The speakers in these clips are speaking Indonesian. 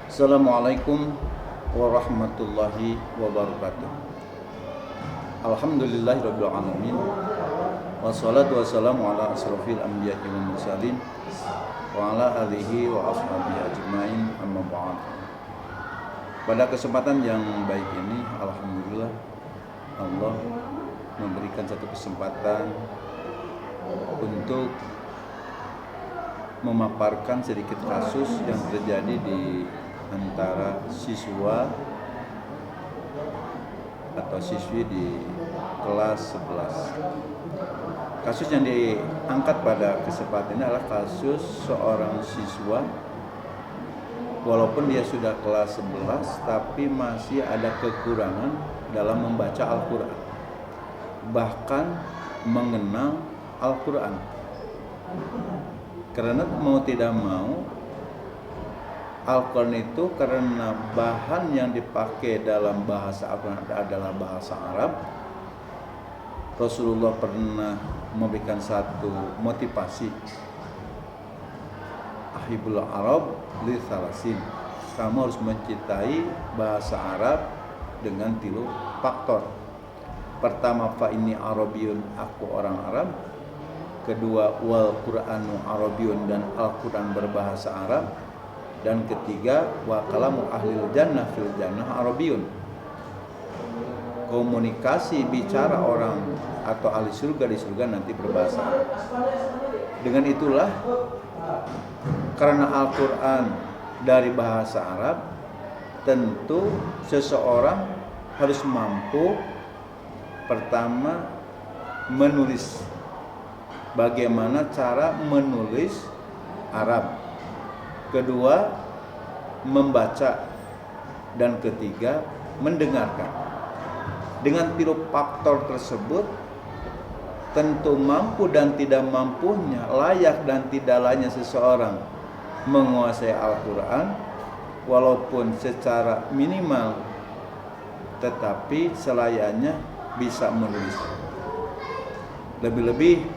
Assalamualaikum warahmatullahi wabarakatuh. Alhamdulillahirabbil alamin. Wassalatu wassalamu ala asrofil anbiya'i wal mursalin wa ala alihi wa ashabihi ajmain, amma ba'd. Pada kesempatan yang baik ini, alhamdulillah Allah memberikan satu kesempatan untuk memaparkan sedikit kasus yang terjadi di antara siswa atau siswi di kelas 11. Kasus yang diangkat pada kesempatan ini adalah kasus seorang siswa walaupun dia sudah kelas 11 tapi masih ada kekurangan dalam membaca Al-Quran, bahkan mengenal Al-Quran. Karena mau tidak mau Al-Quran itu karena bahan yang dipakai dalam bahasa Al-Quran adalah bahasa Arab. Rasulullah pernah memberikan satu motivasi, ahibul Arab li thalasin, kamu harus mencintai bahasa Arab dengan 3 faktor. Pertama, fa inni Arabiyun, aku orang Arab. Kedua, wal Qur'anu Arabiyun, dan Al-Quran berbahasa Arab. Dan ketiga, wa kalamu ahlil jannah fil jannah Arabiyun, komunikasi bicara orang atau ahli surga di surga nanti berbahasa Arab. Dengan itulah, karena Al-Quran dari bahasa Arab, tentu seseorang harus mampu pertama menulis, bagaimana cara menulis Arab. Kedua, membaca. Dan ketiga, mendengarkan. Dengan 3 faktor tersebut, tentu mampu dan tidak mampunya, layak dan tidak layaknya seseorang menguasai Al-Quran, walaupun secara minimal, tetapi selayaknya bisa menulis. Lebih-lebih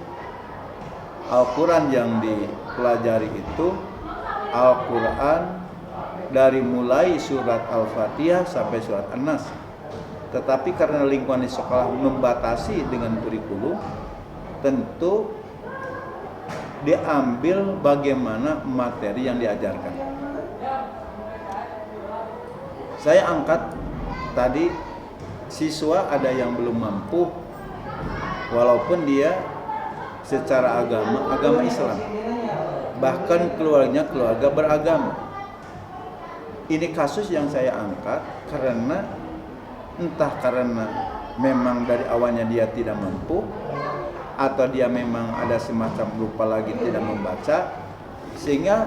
Al-Quran yang dipelajari itu Al-Quran dari mulai surat Al-Fatihah sampai surat An-Nas. Tetapi karena lingkungan di sekolah membatasi dengan kurikulum, tentu diambil bagaimana materi yang diajarkan. Saya angkat tadi, siswa ada yang belum mampu walaupun dia secara agama Islam, bahkan keluarganya keluarga beragama. Ini kasus yang saya angkat karena entah karena memang dari awalnya dia tidak mampu, atau dia memang ada semacam lupa lagi tidak membaca, sehingga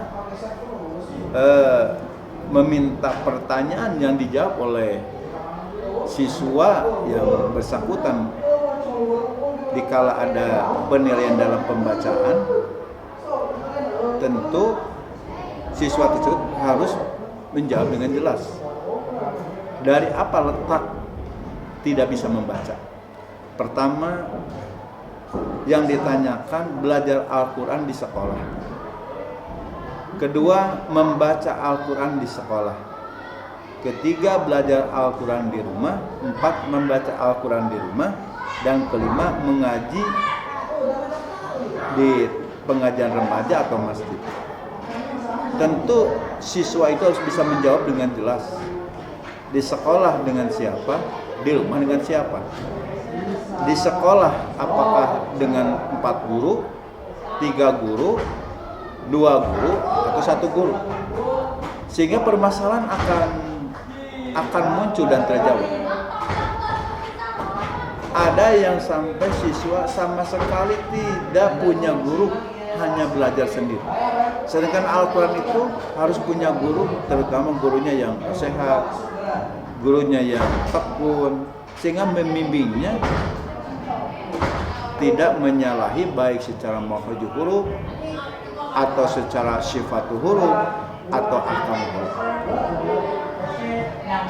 meminta pertanyaan yang dijawab oleh siswa yang bersangkutan dikala ada penilaian dalam pembacaan. Tentu siswa tersebut harus menjawab dengan jelas dari apa letak tidak bisa membaca. Pertama, yang ditanyakan belajar Al-Quran di sekolah. Kedua, membaca Al-Quran di sekolah. Ketiga, belajar Al-Quran di rumah. 4, membaca Al-Quran di rumah. Dan kelima, mengaji di pengajian remaja atau masjid. Tentu siswa itu harus bisa menjawab dengan jelas. Di sekolah dengan siapa, di rumah dengan siapa. Di sekolah apakah dengan 4 guru, 3 guru, 2 guru, atau 1 guru. Sehingga permasalahan akan muncul dan terjawab. Ada yang sampai siswa sama sekali tidak punya guru, hanya belajar sendiri. Sedangkan Al-Quran itu harus punya guru, terutama gurunya yang sehat, gurunya yang tekun, sehingga membimbingnya tidak menyalahi baik secara makhraj huruf atau secara sifatu huruf atau ahkam huruf.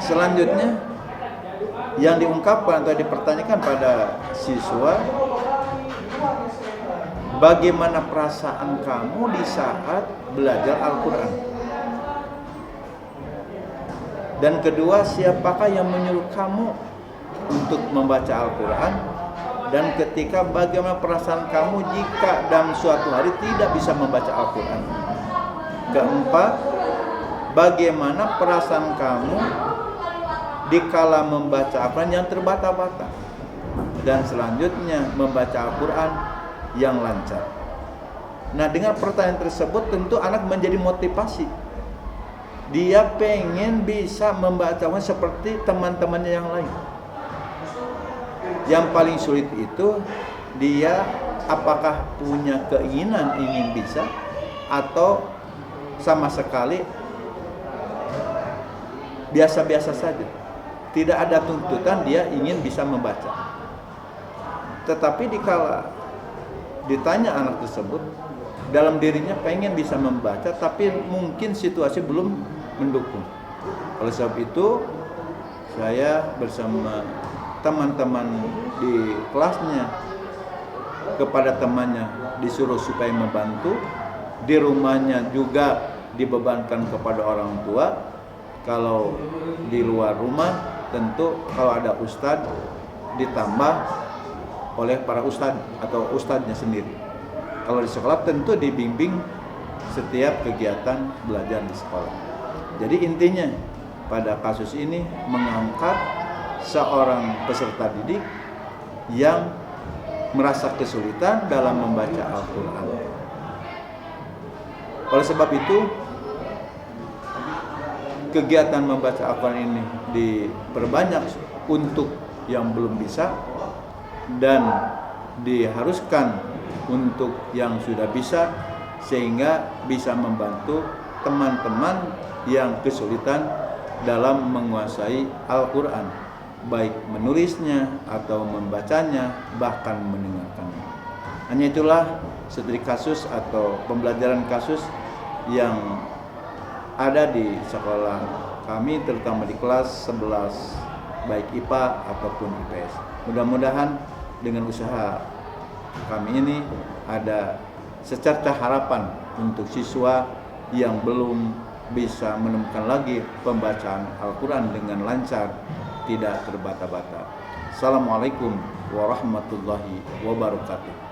Selanjutnya yang diungkapkan atau dipertanyakan pada siswa, bagaimana perasaan kamu di saat belajar Al-Quran? Dan kedua, siapakah yang menyuruh kamu untuk membaca Al-Quran? Dan ketika bagaimana perasaan kamu jika dalam suatu hari tidak bisa membaca Al-Quran? Keempat, bagaimana perasaan kamu dikala membaca Al-Quran yang terbata-bata? Dan selanjutnya membaca Al-Quran yang lancar. Nah, dengan pertanyaan tersebut tentu anak menjadi motivasi. Dia pengen bisa membaca Al-Quran seperti teman-temannya yang lain. Yang paling sulit itu dia apakah punya keinginan ingin bisa atau sama sekali biasa-biasa saja. Tidak ada tuntutan dia ingin bisa membaca. Tetapi dikala ditanya anak tersebut, dalam dirinya pengen bisa membaca tapi mungkin situasi belum mendukung. Oleh sebab itu saya bersama teman-teman di kelasnya kepada temannya disuruh supaya membantu, di rumahnya juga dibebankan kepada orang tua. Kalau di luar rumah tentu kalau ada ustadz ditambah oleh para ustadz atau ustadznya sendiri. Kalau di sekolah tentu dibimbing setiap kegiatan belajar di sekolah. Jadi intinya pada kasus ini mengangkat seorang peserta didik yang merasa kesulitan dalam membaca Al-Quran. Oleh sebab itu, kegiatan membaca Al-Quran ini diperbanyak untuk yang belum bisa dan diharuskan untuk yang sudah bisa, sehingga bisa membantu teman-teman yang kesulitan dalam menguasai Al-Quran, baik menulisnya atau membacanya, bahkan mendengarkannya. Hanya itulah studi kasus atau pembelajaran kasus yang ada di sekolah kami, terutama di kelas 11, baik IPA ataupun IPS. Mudah-mudahan dengan usaha kami ini ada secerca harapan untuk siswa yang belum bisa menemukan lagi pembacaan Al-Quran dengan lancar, tidak terbata-bata. Assalamualaikum warahmatullahi wabarakatuh.